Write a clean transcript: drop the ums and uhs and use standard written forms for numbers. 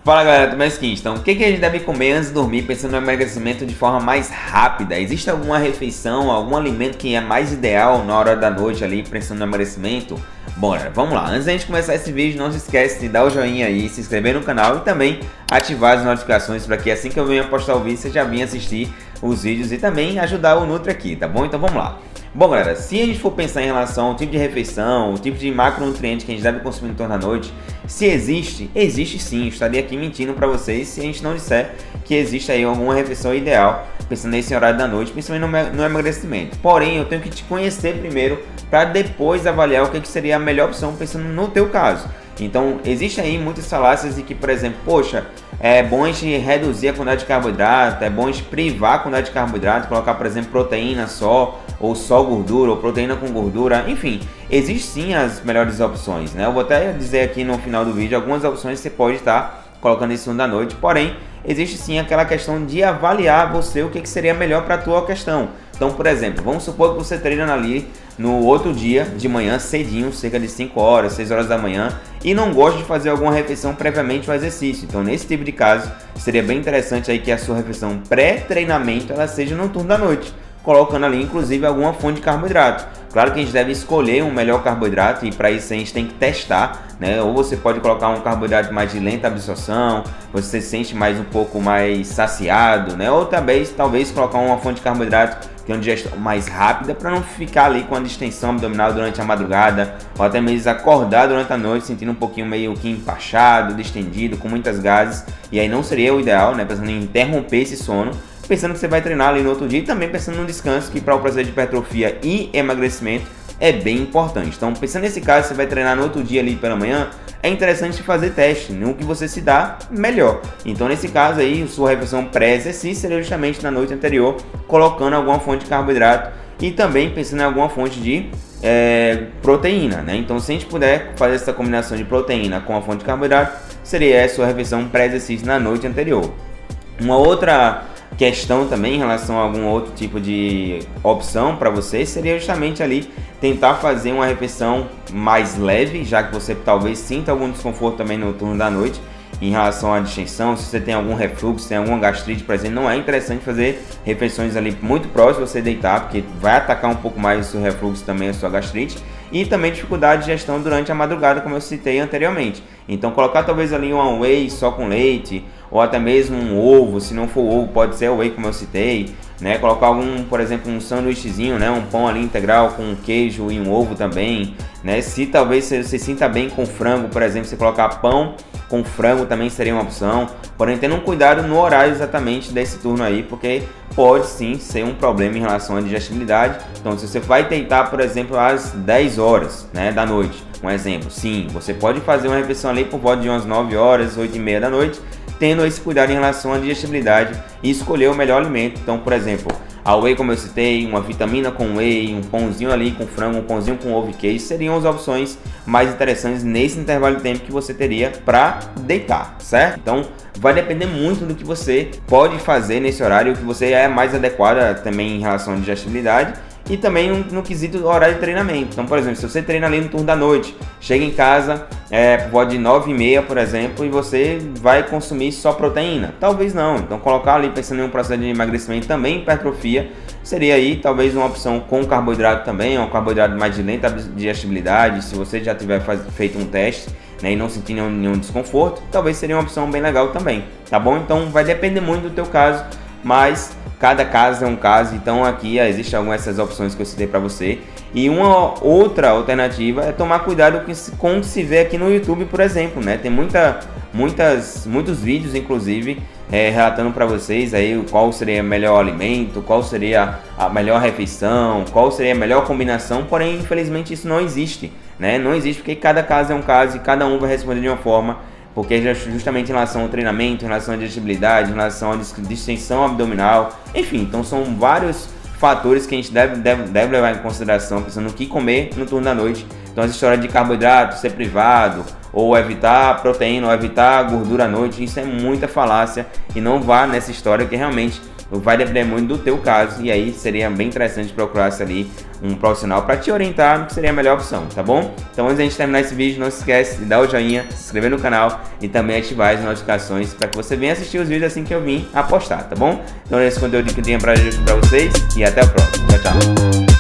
Fala galera, tudo bem? Então, o que a gente deve comer antes de dormir pensando no emagrecimento de forma mais rápida? Existe alguma refeição, algum alimento que é mais ideal na hora da noite ali pensando no emagrecimento? Bom galera, vamos lá. Antes da gente começar esse vídeo, não se esquece de dar o joinha aí, se inscrever no canal e também ativar as notificações para que assim que eu venha postar o vídeo, você já venha assistir os vídeos e também ajudar o Nutri aqui, tá bom? Então vamos lá. Bom galera, se a gente for pensar em relação ao tipo de refeição, o tipo de macronutriente que a gente deve consumir em torno da noite, se existe, existe sim, eu estaria aqui mentindo para vocês se a gente não disser que existe aí alguma refeição ideal, pensando nesse horário da noite, principalmente no emagrecimento. Porém, eu tenho que te conhecer primeiro para depois avaliar o que seria a melhor opção pensando no teu caso. Então, existe aí muitas falácias de que, por exemplo, poxa, é bom a gente reduzir a quantidade de carboidrato, é bom a gente privar a quantidade de carboidrato, colocar, por exemplo, proteína só, ou só gordura, ou proteína com gordura, enfim, existem sim as melhores opções, né? Eu vou até dizer aqui no final do vídeo algumas opções que você pode estar colocando em cima da noite, porém, existe sim aquela questão de avaliar você o que seria melhor para a tua questão. Então, por exemplo, vamos supor que você treina ali no outro dia, de manhã, cedinho, cerca de 5 horas, 6 horas da manhã, e não gosta de fazer alguma refeição previamente ao exercício. Então, nesse tipo de caso, seria bem interessante aí que a sua refeição pré-treinamento ela seja no turno da noite, colocando ali inclusive alguma fonte de carboidrato. Claro que a gente deve escolher um melhor carboidrato e para isso a gente tem que testar, né? Ou você pode colocar um carboidrato mais de lenta absorção, você se sente mais um pouco mais saciado, né? Ou talvez colocar uma fonte de carboidrato que é uma digestão mais rápida para não ficar ali com a distensão abdominal durante a madrugada ou até mesmo acordar durante a noite sentindo um pouquinho meio que empachado, distendido, com muitas gases, e aí não seria o ideal, né? Pensando em interromper esse sono, pensando que você vai treinar ali no outro dia e também pensando no descanso, que para o processo de hipertrofia e emagrecimento é bem importante. Então, pensando nesse caso, você vai treinar no outro dia ali pela manhã, é interessante fazer teste, no que você se dá melhor. Então, nesse caso aí, sua refeição pré-exercício seria justamente na noite anterior, colocando alguma fonte de carboidrato e também pensando em alguma fonte de proteína, né? Então, se a gente puder fazer essa combinação de proteína com a fonte de carboidrato, seria a sua refeição pré-exercício na noite anterior. Uma outra questão também em relação a algum outro tipo de opção para você seria justamente ali tentar fazer uma refeição mais leve, já que você talvez sinta algum desconforto também no turno da noite em relação à distensão. Se você tem algum refluxo, tem alguma gastrite, por exemplo, não é interessante fazer refeições ali muito próximas você deitar, porque vai atacar um pouco mais o seu refluxo também, a sua gastrite, e também dificuldade de digestão durante a madrugada, como eu citei anteriormente. Então colocar talvez ali um whey só com leite, ou até mesmo um ovo, se não for ovo pode ser o whey como eu citei, né? Colocar por exemplo, um sanduíchezinho, né? Um pão ali integral com um queijo e um ovo também, né? Se talvez você sinta bem com frango, por exemplo, você colocar pão com frango também seria uma opção, porém tendo um cuidado no horário exatamente desse turno aí, porque pode sim ser um problema em relação à digestibilidade. Então se você vai tentar, por exemplo, às 10 horas, né, da noite, um exemplo, sim, você pode fazer uma refeição ali por volta de umas 9 horas, 8 e meia da noite, tendo esse cuidado em relação à digestibilidade e escolher o melhor alimento. Então, por exemplo, a whey, como eu citei, uma vitamina com whey, um pãozinho ali com frango, um pãozinho com ovo e queijo, seriam as opções mais interessantes nesse intervalo de tempo que você teria para deitar, certo? Então, vai depender muito do que você pode fazer nesse horário, o que você é mais adequado também em relação à digestibilidade e também no quesito do horário de treinamento. Então, por exemplo, se você treina ali no turno da noite, chega em casa por volta de 9h30, por exemplo, e você vai consumir só proteína, talvez não. Então, colocar ali pensando em um processo de emagrecimento também hipertrofia, seria aí talvez uma opção com carboidrato também, um carboidrato mais de lenta digestibilidade. Se você já tiver feito um teste, né, e não sentir nenhum desconforto, talvez seria uma opção bem legal também, tá bom? Então, vai depender muito do teu caso, mas cada caso é um caso. Então aqui existem algumas dessas opções que eu citei para você. E uma outra alternativa é tomar cuidado com o que se vê aqui no YouTube, por exemplo, né? Tem muitos vídeos, inclusive, relatando para vocês aí qual seria o melhor alimento, qual seria a melhor refeição, qual seria a melhor combinação. Porém, infelizmente, isso não existe, né? Não existe, porque cada caso é um caso e cada um vai responder de uma forma, porque justamente em relação ao treinamento, em relação à digestibilidade, em relação à distensão abdominal, enfim, então são vários fatores que a gente deve levar em consideração pensando no que comer no turno da noite. Então essa história de carboidrato ser privado, ou evitar proteína, ou evitar gordura à noite, isso é muita falácia, e não vá nessa história, que realmente vai depender muito do teu caso, e aí seria bem interessante procurar ali um profissional para te orientar no que seria a melhor opção, tá bom? Então antes de a gente terminar esse vídeo, não se esquece de dar o joinha, se inscrever no canal e também ativar as notificações para que você venha assistir os vídeos assim que eu vim a postar, tá bom? Então esse conteúdo que eu tinha para vocês e até a próxima. Tchau, tchau!